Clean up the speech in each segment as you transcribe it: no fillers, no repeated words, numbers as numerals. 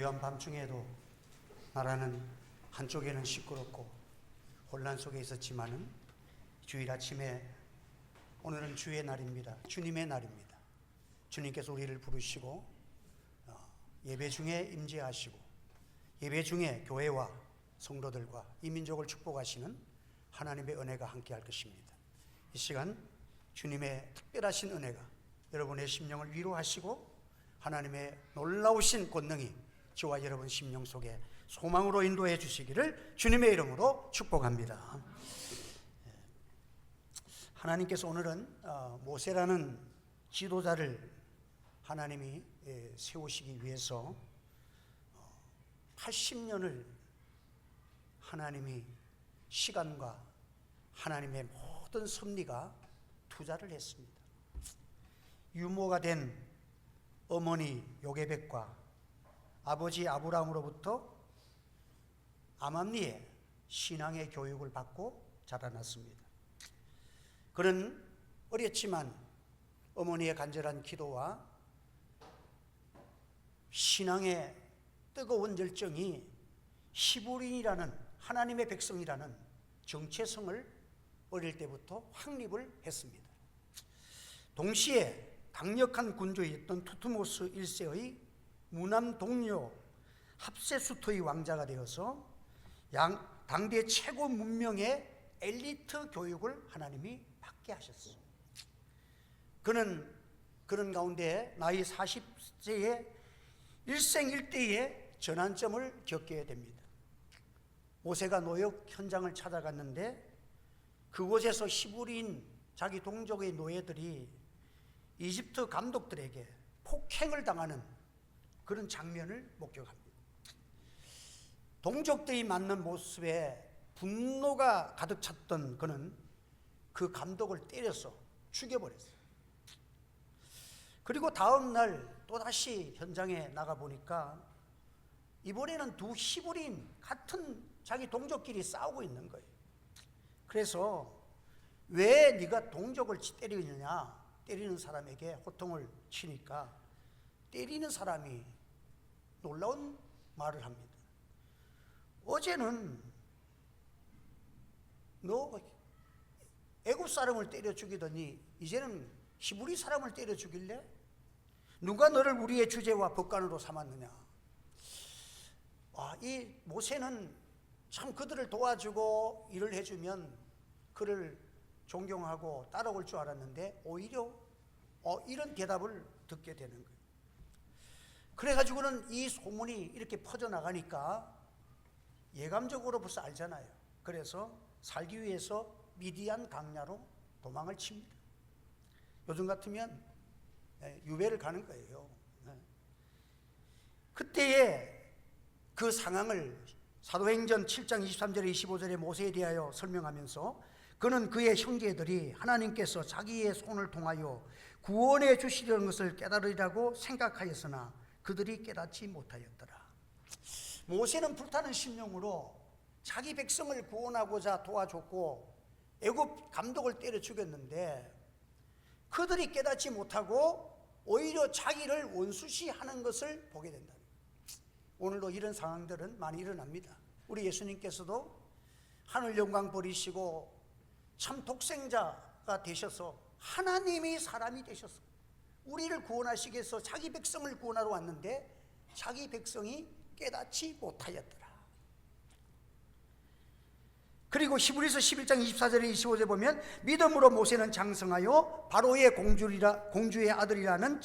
고요한 밤중에도 나라는 한쪽에는 시끄럽고 혼란 속에 있었지만은 주일 아침에 오늘은 주의 날입니다. 주님의 날입니다. 주님께서 우리를 부르시고 예배 중에 임재하시고 예배 중에 교회와 성도들과 이 민족을 축복하시는 하나님의 은혜가 함께할 것입니다. 이 시간 주님의 특별하신 은혜가 여러분의 심령을 위로하시고 하나님의 놀라우신 권능이 저와 여러분 심령 속에 소망으로 인도해 주시기를 주님의 이름으로 축복합니다. 하나님께서 오늘은 모세라는 지도자를 하나님이 세우시기 위해서 80년을 하나님이 시간과 하나님의 모든 섭리가 투자를 했습니다. 유모가 된 어머니 요게벳과 아버지 아브라함으로부터 암암리에 신앙의 교육을 받고 자라났습니다. 그는 어렸지만 어머니의 간절한 기도와 신앙의 뜨거운 열정이 히브리인이라는 하나님의 백성이라는 정체성을 어릴 때부터 확립을 했습니다. 동시에 강력한 군주였던 투트모스 1세의 무남 동료 합세수토의 왕자가 되어서 당대 최고 문명의 엘리트 교육을 하나님이 받게 하셨어요. 그는 그런 가운데 나이 40세에 일생일대의 전환점을 겪게 됩니다. 모세가 노역 현장을 찾아갔는데 그곳에서 히브리인 자기 동족의 노예들이 이집트 감독들에게 폭행을 당하는 그런 장면을 목격합니다. 동족들이 맞는 모습에 분노가 가득 찼던 그는 그 감독을 때려서 죽여버렸어요. 그리고 다음 날 또다시 현장에 나가보니까 이번에는 두 히브리인 같은 자기 동족끼리 싸우고 있는 거예요. 그래서 왜 네가 동족을 때리느냐, 때리는 사람에게 호통을 치니까 때리는 사람이 놀라운 말을 합니다. 어제는 너 애굽 사람을 때려 죽이더니 이제는 히브리 사람을 때려 죽일래? 누가 너를 우리의 주제와 법관으로 삼았느냐? 이 모세는 참 그들을 도와주고 일을 해주면 그를 존경하고 따라올 줄 알았는데 오히려 이런 대답을 듣게 되는 거예요. 그래가지고는 이 소문이 이렇게 퍼져나가니까 예감적으로 벌써 알잖아요. 그래서 살기 위해서 미디안 강야로 도망을 칩니다. 요즘 같으면 유배를 가는 거예요. 그때의 그 상황을 사도행전 7장 23절에 25절에 모세에 대하여 설명하면서 그는 그의 형제들이 하나님께서 자기의 손을 통하여 구원해 주시려는 것을 깨달으리라고 생각하였으나 그들이 깨닫지 못하였더라. 모세는 불타는 심령으로 자기 백성을 구원하고자 도와줬고 애굽 감독을 때려 죽였는데 그들이 깨닫지 못하고 오히려 자기를 원수시하는 것을 보게 된다. 오늘도 이런 상황들은 많이 일어납니다. 우리 예수님께서도 하늘 영광 버리시고 참 독생자가 되셔서 하나님이 사람이 되셔서 우리를 구원하시기 위해서 자기 백성을 구원하러 왔는데 자기 백성이 깨닫지 못하였더라. 그리고 히브리서 11장 24절에 25절에 보면 믿음으로 모세는 장성하여 바로의 공주의 아들이라는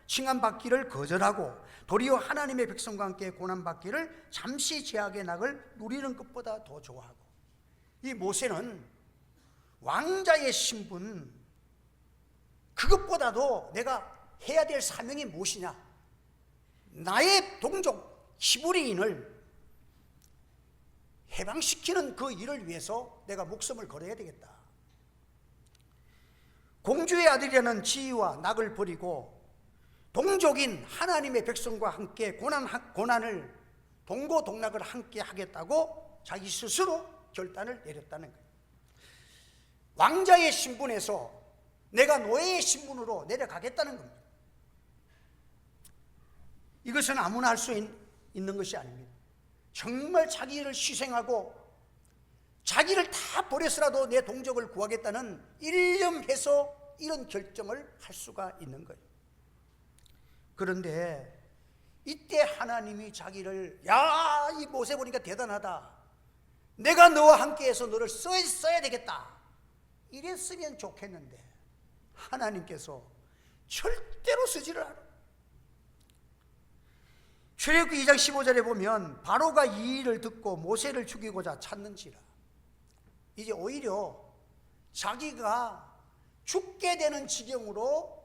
칭함받기를 거절하고 도리어 하나님의 백성과 함께 고난받기를 잠시 제약의 낙을 누리는 것보다 더 좋아하고, 이 모세는 왕자의 신분 그것보다도 내가 해야 될 사명이 무엇이냐, 나의 동족 히브리인을 해방시키는 그 일을 위해서 내가 목숨을 걸어야 되겠다. 공주의 아들이라는 지위와 낙을 버리고 동족인 하나님의 백성과 함께 고난을 동고동락을 함께 하겠다고 자기 스스로 결단을 내렸다는 거예요. 왕자의 신분에서 내가 노예의 신분으로 내려가겠다는 겁니다. 이것은 아무나 할 수 있는 것이 아닙니다. 정말 자기를 희생하고 자기를 다 버려서라도 내 동족을 구하겠다는 일념해서 이런 결정을 할 수가 있는 거예요. 그런데 이때 하나님이 자기를, 야, 이 모세 보니까 대단하다, 내가 너와 함께해서 너를 써야 되겠다, 이랬으면 좋겠는데 하나님께서 절대로 쓰지를 않아요. 출애굽기 2장 15절에 보면 바로가 이 일을 듣고 모세를 죽이고자 찾는지라. 이제 오히려 자기가 죽게 되는 지경으로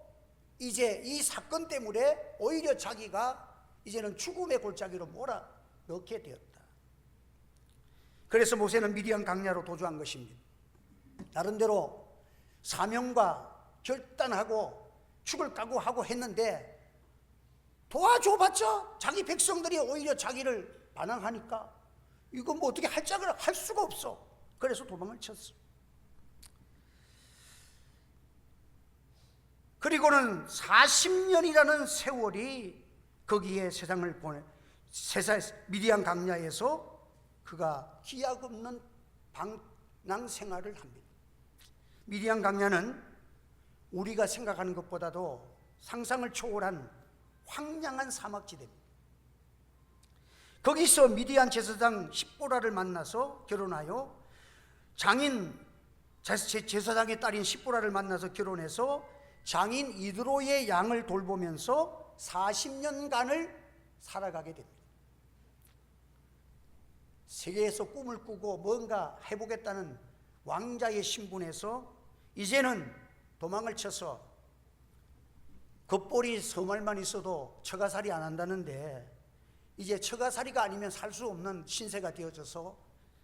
이제 이 사건 때문에 오히려 자기가 이제는 죽음의 골짜기로 몰아넣게 되었다. 그래서 모세는 미디안 강야로 도주한 것입니다. 나름대로 사명과 결단하고 죽을 각오하고 했는데 도와줘봤자 자기 백성들이 오히려 자기를 반항하니까 이거 뭐 어떻게 할 짝을 할 수가 없어. 그래서 도망을 쳤어. 그리고는 40년이라는 세월이 거기에 세상을 미디안 강야에서 그가 기약 없는 방랑 생활을 합니다. 미디안 강야는 우리가 생각하는 것보다도 상상을 초월한 황량한 사막지대입니다. 거기서 미디안 제사장 십보라를 만나서 결혼하여 제사장의 딸인 십보라를 만나서 결혼해서 장인 이드로의 양을 돌보면서 40년간을 살아가게 됩니다. 세계에서 꿈을 꾸고 뭔가 해보겠다는 왕자의 신분에서 이제는 도망을 쳐서 겉벌이 서말만 있어도 처가살이 안 한다는데 이제 처가살이가 아니면 살 수 없는 신세가 되어져서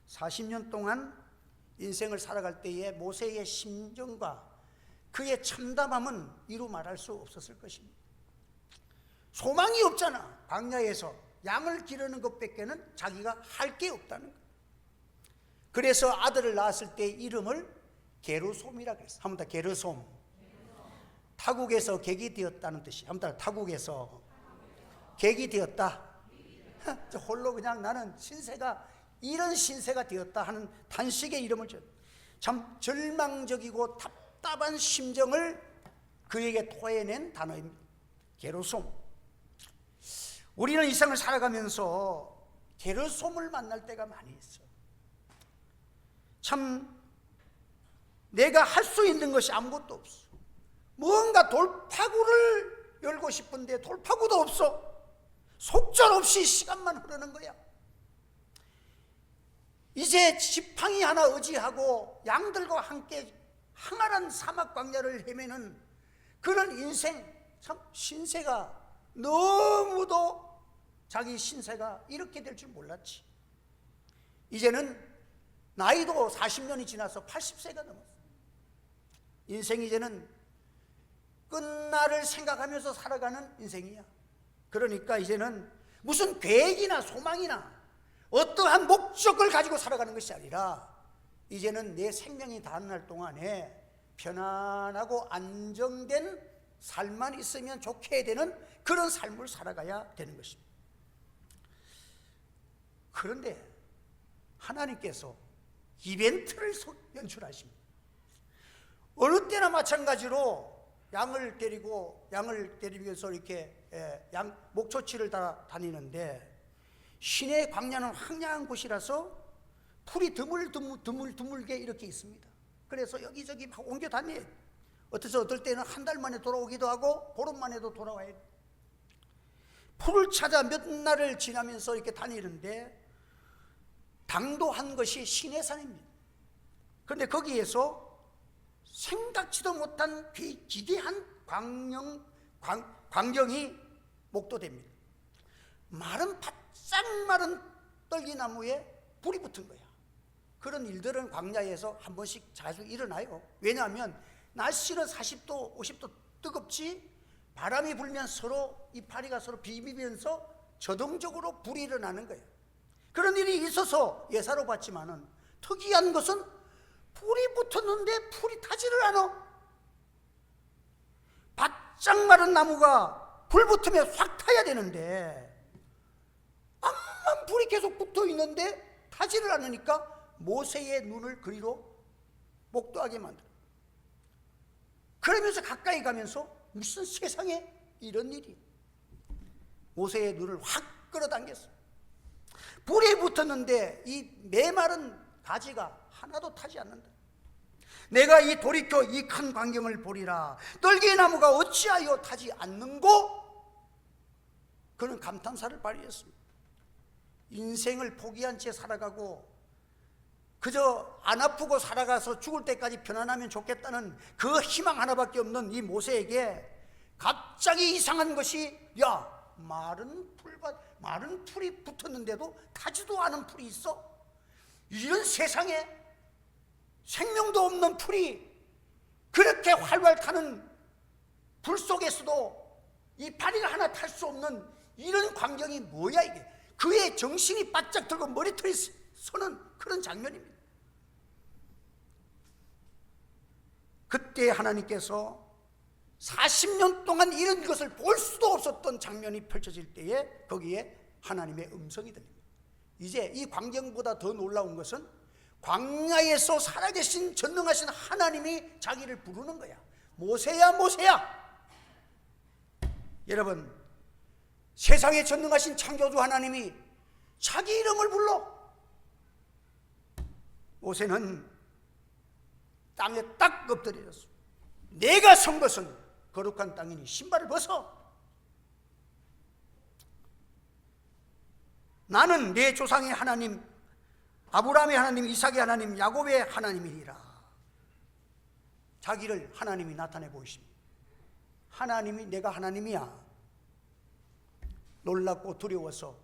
40년 동안 인생을 살아갈 때의 모세의 심정과 그의 참담함은 이루 말할 수 없었을 것입니다. 소망이 없잖아. 광야에서 양을 기르는 것밖에는 자기가 할 게 없다는 거예요. 그래서 아들을 낳았을 때 이름을 게르솜이라고 했어요. 한번 더, 게르솜. 타국에서 객이 되었다는 뜻이. 한번 더, 타국에서 객이 되었다. 홀로 그냥 나는 신세가 이런 신세가 되었다 하는 단식의 이름을 참 절망적이고 답답한 심정을 그에게 토해낸 단어입니다. 게르솜. 우리는 이 세상을 살아가면서 게르솜을 만날 때가 많이 있어. 참 내가 할 수 있는 것이 아무것도 없어. 뭔가 돌파구를 열고 싶은데 돌파구도 없어. 속절없이 시간만 흐르는 거야. 이제 지팡이 하나 의지하고 양들과 함께 항아란 사막 광야를 헤매는 그런 인생, 참 신세가 너무도 자기 신세가 이렇게 될 줄 몰랐지. 이제는 나이도 40년이 지나서 80세가 넘었어. 인생이 이제는 끝날을 생각하면서 살아가는 인생이야. 그러니까 이제는 무슨 계획이나 소망이나 어떠한 목적을 가지고 살아가는 것이 아니라 이제는 내 생명이 닿는 날 동안에 편안하고 안정된 삶만 있으면 좋게 되는 그런 삶을 살아가야 되는 것입니다. 그런데 하나님께서 이벤트를 연출하십니다. 어느 때나 마찬가지로 양을 데리면서 이렇게 목초치를 다니는데 시내 광야는 황량한 곳이라서 풀이 드물게 이렇게 있습니다. 그래서 여기저기 막 옮겨 다녀요. 어떨 때는 한 달 만에 돌아오기도 하고 보름 만에도 돌아와요. 풀을 찾아 몇 날을 지나면서 이렇게 다니는데 당도한 것이 시내산입니다. 그런데 거기에서 생각지도 못한 기괴한 광경이 목도됩니다. 바짝 마른 떨기나무에 불이 붙은 거야. 그런 일들은 광야에서 한 번씩 자주 일어나요. 왜냐하면 날씨는 40도 50도 뜨겁지 바람이 불면 서로 이파리가 서로 비비면서 저동적으로 불이 일어나는 거예요. 그런 일이 있어서 예사로 봤지만은 특이한 것은 불이 붙었는데 불이 타지를 않아. 바짝 마른 나무가 불 붙으면 확 타야 되는데 암만 불이 계속 붙어 있는데 타지를 않으니까 모세의 눈을 그리로 목도하게 만들어. 그러면서 가까이 가면서 무슨 세상에 이런 일이, 모세의 눈을 확 끌어당겼어. 불이 붙었는데 이 메마른 가지가 하나도 타지 않는다. 내가 이 돌이켜 이 큰 광경을 보리라. 떨기나무가 어찌하여 타지 않는고? 그는 감탄사를 발휘했습니다. 인생을 포기한 채 살아가고 그저 안 아프고 살아가서 죽을 때까지 편안하면 좋겠다는 그 희망 하나밖에 없는 이 모세에게 갑자기 이상한 것이, 야, 마른 풀이 붙었는데도 타지도 않은 풀이 있어? 이런 세상에 생명도 없는 풀이 그렇게 활활 타는 불 속에서도 이 다리가 하나 탈 수 없는 이런 광경이 뭐야 이게? 그의 정신이 바짝 들고 머리털이 서는 그런 장면입니다. 그때 하나님께서 40년 동안 이런 것을 볼 수도 없었던 장면이 펼쳐질 때에 거기에 하나님의 음성이 들립니다. 이제 이 광경보다 더 놀라운 것은 광야에서 살아계신 전능하신 하나님이 자기를 부르는 거야. 모세야, 모세야. 여러분, 세상에 전능하신 창조주 하나님이 자기 이름을 불러. 모세는 땅에 딱 엎드려졌어. 내가 선 것은 거룩한 땅이니 신발을 벗어. 나는 내 조상의 하나님, 아브라함의 하나님, 이삭의 하나님, 야곱의 하나님이니라. 자기를 하나님이 나타내 보이십니다. 하나님이 내가 하나님이야. 놀랍고 두려워서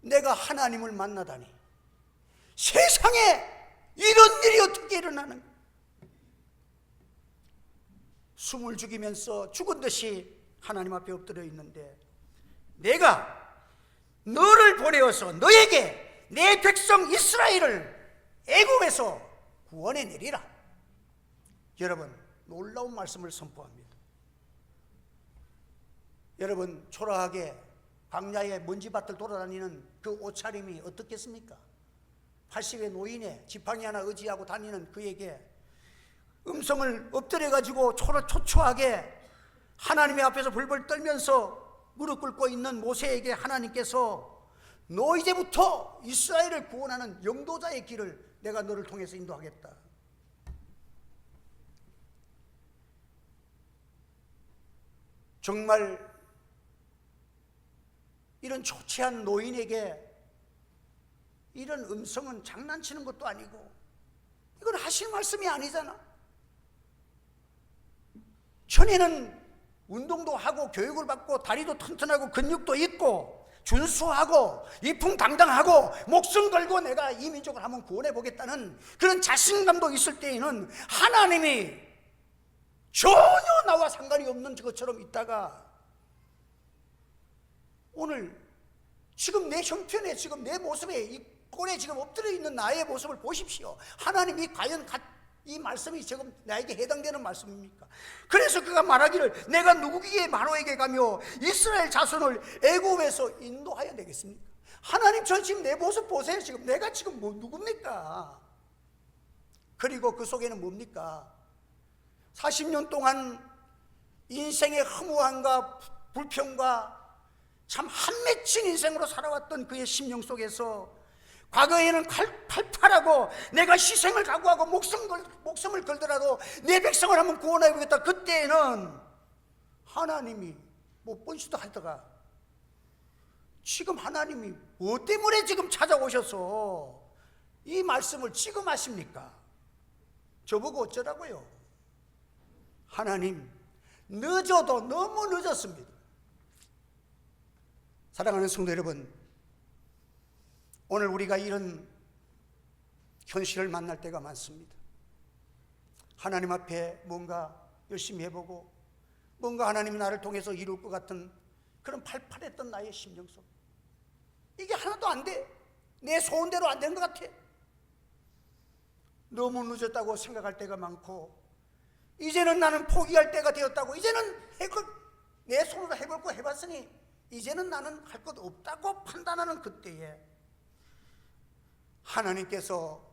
내가 하나님을 만나다니, 세상에 이런 일이 어떻게 일어나는 거야? 숨을 죽이면서 죽은 듯이 하나님 앞에 엎드려 있는데, 내가 너를 보내어서 너에게 내 백성 이스라엘을 애굽에서 구원해 내리라. 여러분, 놀라운 말씀을 선포합니다. 여러분, 초라하게 광야의 먼지밭을 돌아다니는 그 옷차림이 어떻겠습니까? 80의 노인의 지팡이 하나 의지하고 다니는 그에게 음성을 엎드려가지고 초초하게 하나님의 앞에서 벌벌 떨면서 무릎 꿇고 있는 모세에게 하나님께서 너 이제부터 이스라엘을 구원하는 영도자의 길을 내가 너를 통해서 인도하겠다. 정말 이런 초췌한 노인에게 이런 음성은 장난치는 것도 아니고 이건 하실 말씀이 아니잖아. 전에는 운동도 하고 교육을 받고 다리도 튼튼하고 근육도 있고 준수하고 이풍당당하고 목숨 걸고 내가 이 민족을 한번 구원해 보겠다는 그런 자신감도 있을 때에는 하나님이 전혀 나와 상관이 없는 것처럼 있다가 오늘 지금 내 형편에, 지금 내 모습에, 이 꼴에 지금 엎드려 있는 나의 모습을 보십시오. 하나님이 과연 이 말씀이 지금 나에게 해당되는 말씀입니까? 그래서 그가 말하기를 내가 누구기에 마로에게 가며 이스라엘 자손을 애굽에서 인도하여 내겠습니까? 하나님, 저 지금 내 모습 보세요. 지금 내가 지금 누굽니까? 그리고 그 속에는 뭡니까? 40년 동안 인생의 허무함과 불평과 참 한맺힌 인생으로 살아왔던 그의 심령 속에서 과거에는 팔팔하고 내가 희생을 각오하고 목숨을 걸더라도 내 백성을 한번 구원해 보겠다. 그때에는 하나님이 못 본 수도 하다가 지금 하나님이 뭐 때문에 지금 찾아오셔서 이 말씀을 지금 하십니까? 저보고 어쩌라고요? 하나님, 늦어도 너무 늦었습니다. 사랑하는 성도 여러분, 오늘 우리가 이런 현실을 만날 때가 많습니다. 하나님 앞에 뭔가 열심히 해보고 뭔가 하나님이 나를 통해서 이룰 것 같은 그런 팔팔했던 나의 심령 속, 이게 하나도 안 돼. 내 소원대로 안 되는 것 같아. 너무 늦었다고 생각할 때가 많고, 이제는 나는 포기할 때가 되었다고, 이제는 내 손으로 해볼 거 해봤으니 이제는 나는 할 것 없다고 판단하는 그때에 하나님께서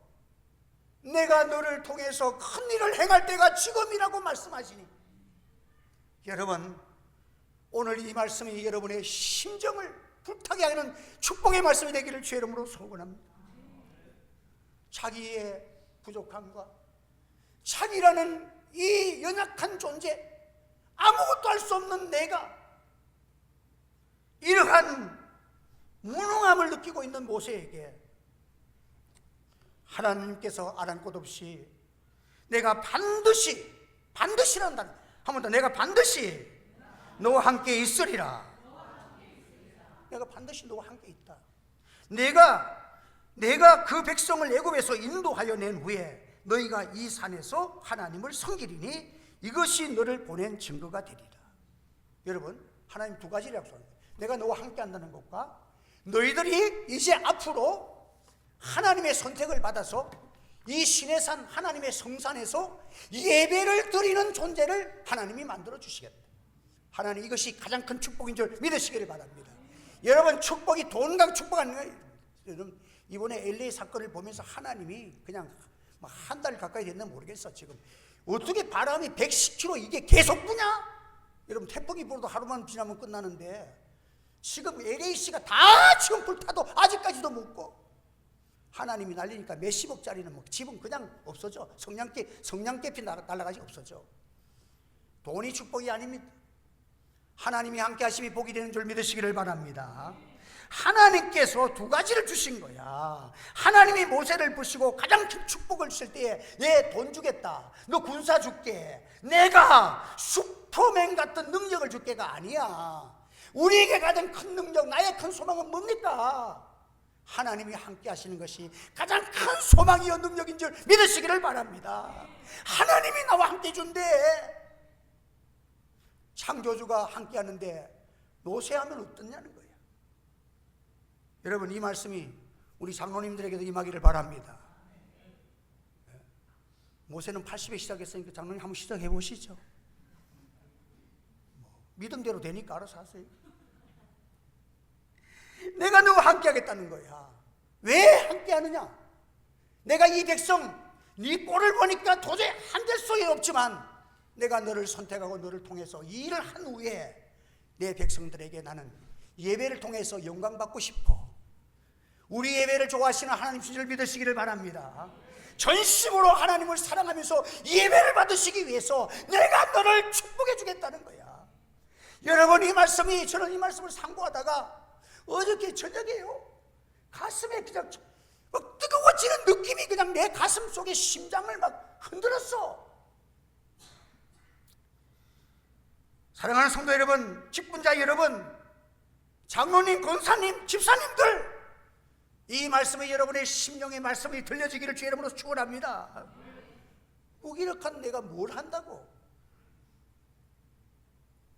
내가 너를 통해서 큰 일을 행할 때가 지금이라고 말씀하시니, 여러분 오늘 이 말씀이 여러분의 심정을 불타게 하는 축복의 말씀이 되기를 주의 이름으로 소원합니다. 자기의 부족함과 자기라는 이 연약한 존재, 아무것도 할 수 없는 내가 이러한 무능함을 느끼고 있는 모세에게 하나님께서 아랑 곳 없이 내가 반드시란다. 한 번 더, 내가 반드시 너와 함께 있으리라. 내가 반드시 너와 함께 있다. 내가 그 백성을 애굽에서 인도하여 낸 후에 너희가 이 산에서 하나님을 섬기리니 이것이 너를 보낸 증거가 되리라. 여러분, 하나님 두 가지를 약속합니다. 내가 너와 함께 한다는 것과 너희들이 이제 앞으로 하나님의 선택을 받아서 이 시내산 하나님의 성산에서 예배를 드리는 존재를 하나님이 만들어 주시겠다. 하나님, 이것이 가장 큰 축복인 줄 믿으시기를 바랍니다. 여러분, 축복이 돈강 축복 아니에요. 여러분, 이번에 LA 사건을 보면서 하나님이 그냥 한 달 가까이 됐는지 모르겠어. 지금 어떻게 바람이 110km 이게 계속 부냐? 여러분, 태풍이 불어도 하루만 지나면 끝나는데 지금 LAC가 다 지금 불타도 아직까지도 못 꺼. 하나님이 날리니까 몇십억짜리는 뭐 집은 그냥 없어져. 성냥개피 날아가지 없어져. 돈이 축복이 아닙니다. 하나님이 함께 하심이 복이 되는 줄 믿으시기를 바랍니다. 하나님께서 두 가지를 주신 거야. 하나님이 모세를 부시고 가장 큰 축복을 주실 때에 내 돈 주겠다, 너 군사 줄게, 내가 슈퍼맨 같은 능력을 줄게가 아니야. 우리에게 가장 큰 능력, 나의 큰 소망은 뭡니까? 하나님이 함께 하시는 것이 가장 큰 소망이요 능력인 줄 믿으시기를 바랍니다. 하나님이 나와 함께 준대. 창조주가 함께 하는데 노쇠하면 어떻냐는 거예요. 여러분, 이 말씀이 우리 장로님들에게도 임하기를 바랍니다. 모세는 80에 시작했으니까 장로님 한번 시작해 보시죠. 믿음대로 되니까 알아서 하세요. 내가 너와 함께 하겠다는 거야. 왜 함께 하느냐? 내가 이 백성 네 꼴을 보니까 도저히 한될 소리 없지만 내가 너를 선택하고 너를 통해서 이 일을 한 후에 내 백성들에게 나는 예배를 통해서 영광 받고 싶어. 우리 예배를 좋아하시는 하나님 줄 믿으시기를 바랍니다. 전심으로 하나님을 사랑하면서 예배를 받으시기 위해서 내가 너를 축복해 주겠다는 거야. 여러분, 저는 이 말씀을 상고하다가 어저께 저녁에요, 가슴에 그냥 막 뜨거워지는 느낌이 그냥 내 가슴 속에 심장을 막 흔들었어. 사랑하는 성도 여러분, 직분자 여러분, 장로님, 권사님, 집사님들, 이 말씀이 여러분의 심령의 말씀이 들려지기를 주의 이름으로 축원합니다. 무기력한 내가 뭘 한다고?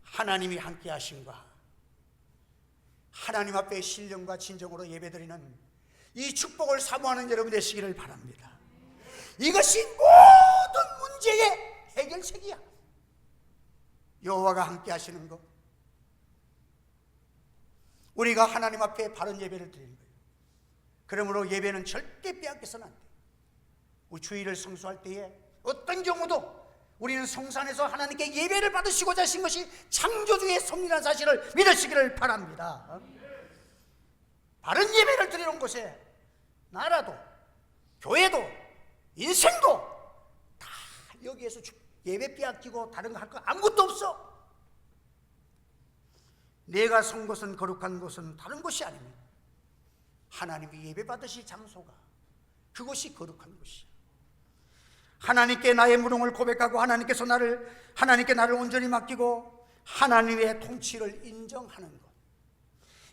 하나님이 함께 하심과 하나님 앞에 신령과 진정으로 예배드리는 이 축복을 사모하는 여러분 되시기를 바랍니다. 이것이 모든 문제의 해결책이야. 여호와가 함께 하시는 것, 우리가 하나님 앞에 바른 예배를 드리는 거예요. 그러므로 예배는 절대 빼앗겨서는 안 돼. 우리 주일을 성수할 때에 어떤 경우도 우리는 성산에서 하나님께 예배를 받으시고자 하신 것이 창조주의 섭리라는 사실을 믿으시기를 바랍니다. 바른 예배를 드리는 곳에 나라도 교회도 인생도 다 여기에서 예배 빼앗기고 다른 거 할 거 아무것도 없어. 내가 선 곳은 거룩한 곳은 다른 곳이 아닙니다. 하나님이 예배 받으실 장소가 그곳이 거룩한 곳이야. 하나님께 나의 무능을 고백하고 하나님께 나를 온전히 맡기고 하나님의 통치를 인정하는 것.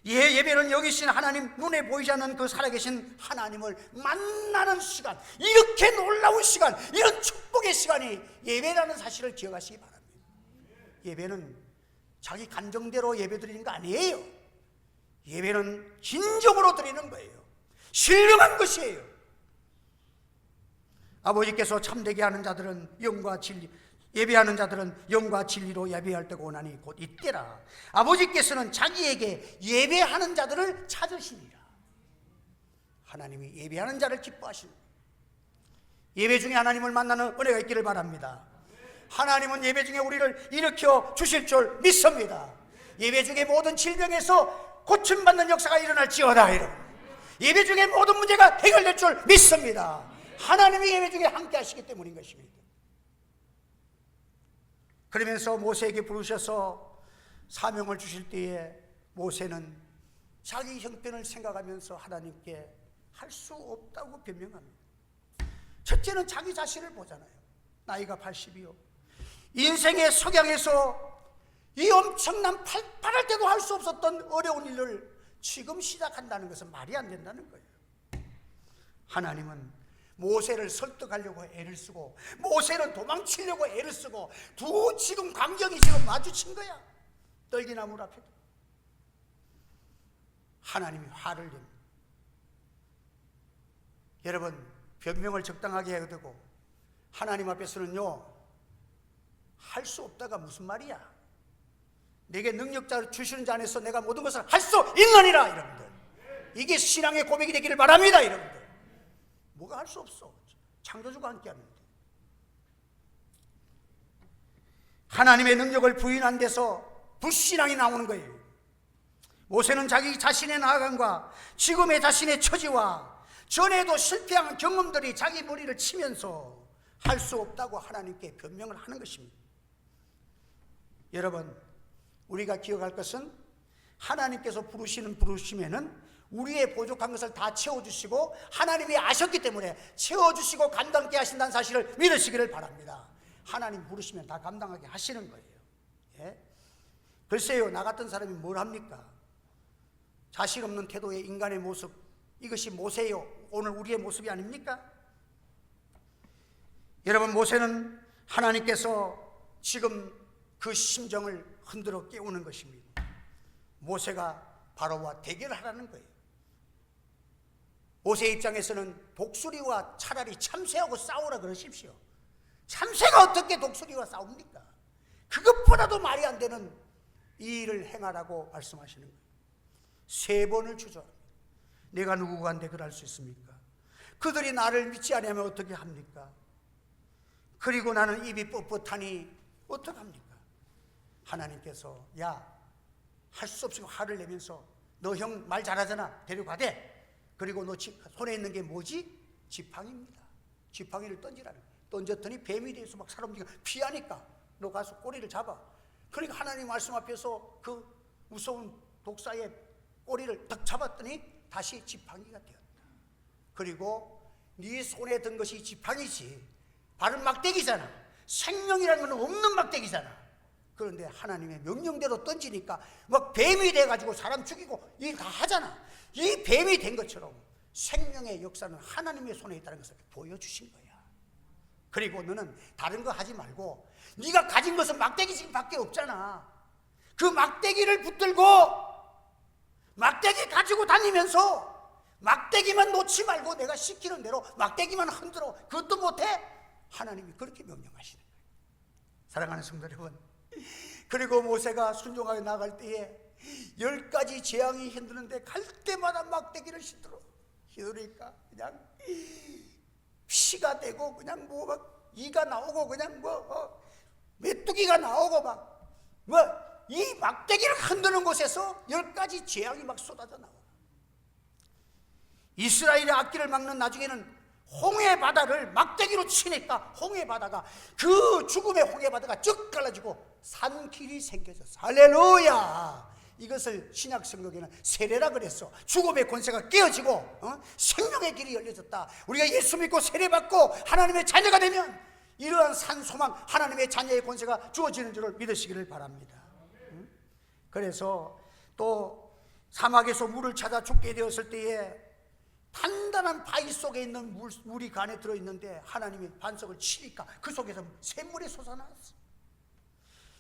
예배는 여기신 하나님, 눈에 보이지 않는 그 살아계신 하나님을 만나는 시간, 이렇게 놀라운 시간, 이런 축복의 시간이 예배라는 사실을 기억하시기 바랍니다. 예배는 자기 감정대로 예배 드리는 거 아니에요. 예배는 진정으로 드리는 거예요. 신령한 것이에요. 아버지께서 참되게 하는 자들은 영과 진리, 예배하는 자들은 영과 진리로 예배할 때가 오나니 곧 이때라. 아버지께서는 자기에게 예배하는 자들을 찾으시니라. 하나님이 예배하는 자를 기뻐하십니다. 예배 중에 하나님을 만나는 은혜가 있기를 바랍니다. 하나님은 예배 중에 우리를 일으켜 주실 줄 믿습니다. 예배 중에 모든 질병에서 고침받는 역사가 일어날지어다. 예배 중에 모든 문제가 해결될 줄 믿습니다. 하나님이 예배 중에 함께 하시기 때문인 것입니다. 그러면서 모세에게 부르셔서 사명을 주실 때에 모세는 자기 형편을 생각하면서 하나님께 할 수 없다고 변명합니다. 첫째는 자기 자신을 보잖아요. 나이가 80이요. 인생의 석양에서 이 엄청난 팔팔할 때도 할 수 없었던 어려운 일을 지금 시작한다는 것은 말이 안 된다는 거예요. 하나님은 모세를 설득하려고 애를 쓰고 모세는 도망치려고 애를 쓰고 지금 광경이 지금 마주친 거야. 떨기나무 앞에 하나님이 화를 냅니다. 여러분, 변명을 적당하게 해야 되고 하나님 앞에서는요, 할 수 없다가 무슨 말이야? 내게 능력자를 주시는 자 안에서 내가 모든 것을 할 수 있느니라. 여러분들, 이게 신앙의 고백이 되기를 바랍니다. 여러분들, 뭐가 할 수 없어? 창조주가 함께 하는데. 하나님의 능력을 부인한 데서 불신앙이 나오는 거예요. 모세는 자기 자신의 나아감과 지금의 자신의 처지와 전에도 실패한 경험들이 자기 머리를 치면서 할 수 없다고 하나님께 변명을 하는 것입니다. 여러분, 우리가 기억할 것은 하나님께서 부르시는 부르심에는 우리의 부족한 것을 다 채워주시고 하나님이 아셨기 때문에 채워주시고 감당케 하신다는 사실을 믿으시기를 바랍니다. 하나님 부르시면 다 감당하게 하시는 거예요. 예? 글쎄요, 나 같은 사람이 뭘 합니까? 자신 없는 태도의 인간의 모습, 이것이 모세요. 오늘 우리의 모습이 아닙니까? 여러분, 모세는 하나님께서 지금 그 심정을 흔들어 깨우는 것입니다. 모세가 바로와 대결하라는 거예요. 모세 입장에서는 독수리와 차라리 참새하고 싸우라 그러십시오. 참새가 어떻게 독수리와 싸웁니까? 그것보다도 말이 안 되는 이 일을 행하라고 말씀하시는 거예요. 3번을 주저합니다. 내가 누구가 한데 그럴 수 있습니까? 그들이 나를 믿지 아니하면 어떻게 합니까? 그리고 나는 입이 뻣뻣하니 어떡합니까? 하나님께서 야, 할 수 없이 화를 내면서 너 형 말 잘하잖아, 데려가대. 그리고 너 손에 있는 게 뭐지? 지팡이입니다. 지팡이를 던지라는 거예요. 던졌더니 뱀이 돼서 막 사람들이 피하니까 너 가서 꼬리를 잡아. 그러니까 하나님 말씀 앞에서 그 무서운 독사의 꼬리를 딱 잡았더니 다시 지팡이가 되었다. 그리고 네 손에 든 것이 지팡이지, 발은 막대기잖아. 생명이라는 건 없는 막대기잖아. 그런데 하나님의 명령대로 던지니까 막 뱀이 돼가지고 사람 죽이고 일 다 하잖아. 이 뱀이 된 것처럼 생명의 역사는 하나님의 손에 있다는 것을 보여주신 거야. 그리고 너는 다른 거 하지 말고 네가 가진 것은 막대기밖에 없잖아. 그 막대기를 붙들고 막대기 가지고 다니면서 막대기만 놓지 말고 내가 시키는 대로 막대기만 흔들어. 그것도 못해? 하나님이 그렇게 명령하시는 거예요. 사랑하는 성도 여러분, 그리고 모세가 순종하게 나갈 때에 10가지 재앙이 힘드는데 갈 때마다 막대기를 휘두르니까 그냥 피가 되고 그냥 뭐 막 이가 나오고 그냥 메뚜기가 나오고 막 이 막대기를 흔드는 곳에서 10가지 재앙이 막 쏟아져 나와. 이스라엘의 앞길을 막는 나중에는 홍해 바다를 막대기로 치니까 홍해 바다가 그 죽음의 홍해 바다가 쭉 갈라지고 산길이 생겨졌어. 할렐루야. 이것을 신약 성경에는 세례라 그랬어. 죽음의 권세가 깨어지고 생명의 길이 열려졌다. 우리가 예수 믿고 세례 받고 하나님의 자녀가 되면 이러한 산소망, 하나님의 자녀의 권세가 주어지는 줄을 믿으시기를 바랍니다. 그래서 또 사막에서 물을 찾아 죽게 되었을 때에 단단한 바위 속에 있는 물이 그 안에 들어있는데 하나님이 반석을 치니까 그 속에서 샘물이 솟아났어.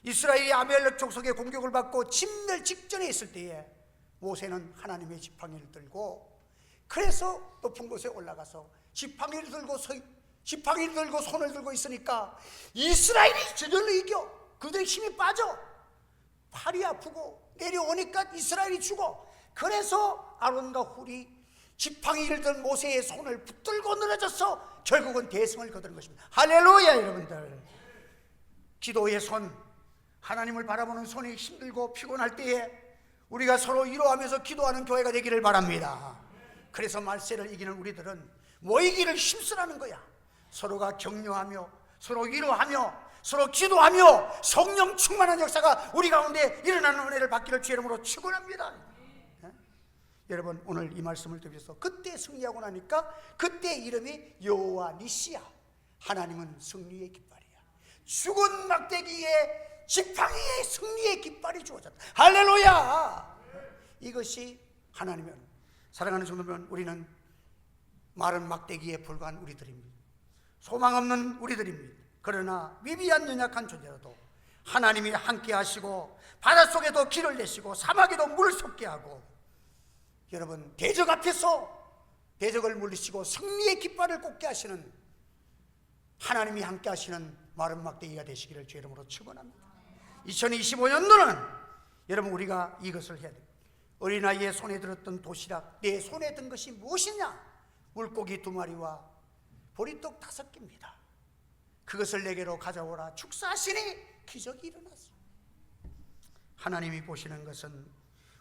이스라엘이 아말렉 족속의 공격을 받고 진멸 직전에 있을 때에 모세는 하나님의 지팡이를 들고 그래서 높은 곳에 올라가서 지팡이를 들고 지팡이를 들고 손을 들고 있으니까 이스라엘이 저절로 이겨. 그들의 힘이 빠져. 팔이 아프고 내려오니까 이스라엘이 죽어. 그래서 아론과 훌이 지팡이를 든 모세의 손을 붙들고 늘어져서 결국은 대승을 거두는 것입니다. 할렐루야. 여러분들, 기도의 손, 하나님을 바라보는 손이 힘들고 피곤할 때에 우리가 서로 위로하면서 기도하는 교회가 되기를 바랍니다. 그래서 말세를 이기는 우리들은 모이기를 힘쓰라는 거야. 서로가 격려하며 서로 위로하며 서로 기도하며 성령 충만한 역사가 우리 가운데 일어나는 은혜를 받기를 주의 이름으로 축원합니다. 여러분, 오늘 이 말씀을 드려서 그때 승리하고 나니까 그때 이름이 여호와 니시야. 하나님은 승리의 깃발이야. 죽은 막대기에 지팡이의 승리의 깃발이 주어졌다. 할렐루야. 이것이 하나님의 은혜. 사랑하는 성도분, 우리는 마른 막대기에 불과한 우리들입니다. 소망 없는 우리들입니다. 그러나 미비한 연약한 존재라도 하나님이 함께 하시고 바닷속에도 길을 내시고 사막에도 물을 솟게 하고, 여러분, 대적 앞에서 대적을 물리치고 승리의 깃발을 꽂게 하시는 하나님이 함께 하시는 마른 막대기가 되시기를 주의 이름으로 축원합니다. 2025년도는 여러분, 우리가 이것을 해야 됩니다. 어린아이의 손에 들었던 도시락, 내 손에 든 것이 무엇이냐? 물고기 2마리와 보리떡 5개입니다. 그것을 내게로 가져오라 축사하시니 기적이 일어났습니다. 하나님이 보시는 것은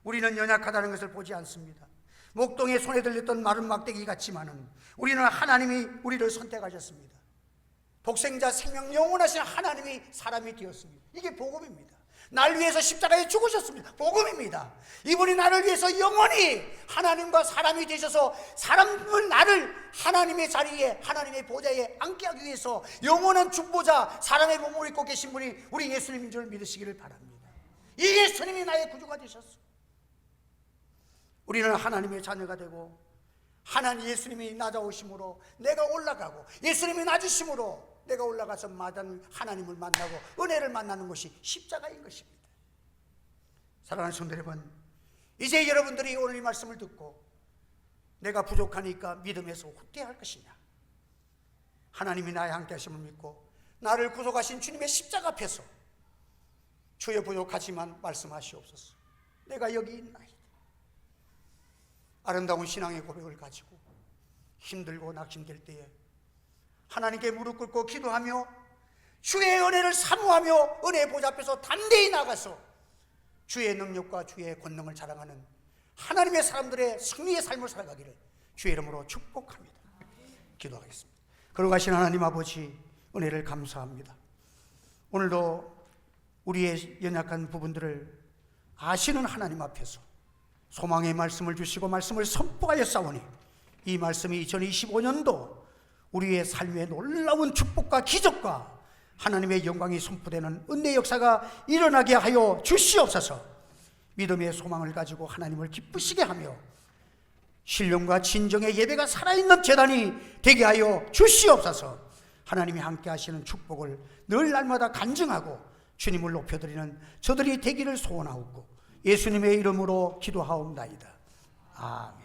우리는 연약하다는 것을 보지 않습니다. 목동에 손에 들렸던 마른 막대기 같지만은 우리는 하나님이 우리를 선택하셨습니다. 독생자 생명 영원하신 하나님이 사람이 되었습니다. 이게 복음입니다. 날 위해서 십자가에 죽으셨습니다. 복음입니다. 이분이 나를 위해서 영원히 하나님과 사람이 되셔서 사람을, 나를 하나님의 자리에, 하나님의 보좌에 앉게 하기 위해서 영원한 중보자, 사람의 몸을 입고 계신 분이 우리 예수님인 줄 믿으시기를 바랍니다. 이 예수님이 나의 구주가 되셨습니다. 우리는 하나님의 자녀가 되고 하나님 예수님이 낮아오심으로 내가 올라가고, 예수님이 낮으심으로 내가 올라가서 하나님을 만나고 은혜를 만나는 것이 십자가인 것입니다. 사랑하는 성도 여러분, 이제 여러분들이 오늘 이 말씀을 듣고 내가 부족하니까 믿음에서 후퇴할 것이냐, 하나님이 나의 함께 하심을 믿고 나를 구속하신 주님의 십자가 앞에서 주여 부족하지만 말씀하시옵소서, 내가 여기 있나이다. 아름다운 신앙의 고백을 가지고 힘들고 낙심될 때에 하나님께 무릎 꿇고 기도하며 주의 은혜를 사모하며 은혜의 보좌 앞에서 담대히 나가서 주의 능력과 주의 권능을 자랑하는 하나님의 사람들의 승리의 삶을 살아가기를 주의 이름으로 축복합니다. 기도하겠습니다. 거룩하신 하나님 아버지, 은혜를 감사합니다. 오늘도 우리의 연약한 부분들을 아시는 하나님 앞에서 소망의 말씀을 주시고 말씀을 선포하여 싸우니 이 말씀이 2025년도 우리의 삶에 놀라운 축복과 기적과 하나님의 영광이 선포되는 은혜의 역사가 일어나게 하여 주시옵소서. 믿음의 소망을 가지고 하나님을 기쁘시게 하며 신령과 진정의 예배가 살아있는 제단이 되게 하여 주시옵소서. 하나님이 함께 하시는 축복을 늘 날마다 간증하고 주님을 높여드리는 저들이 되기를 소원하옵고 예수님의 이름으로 기도하옵나이다. 아멘.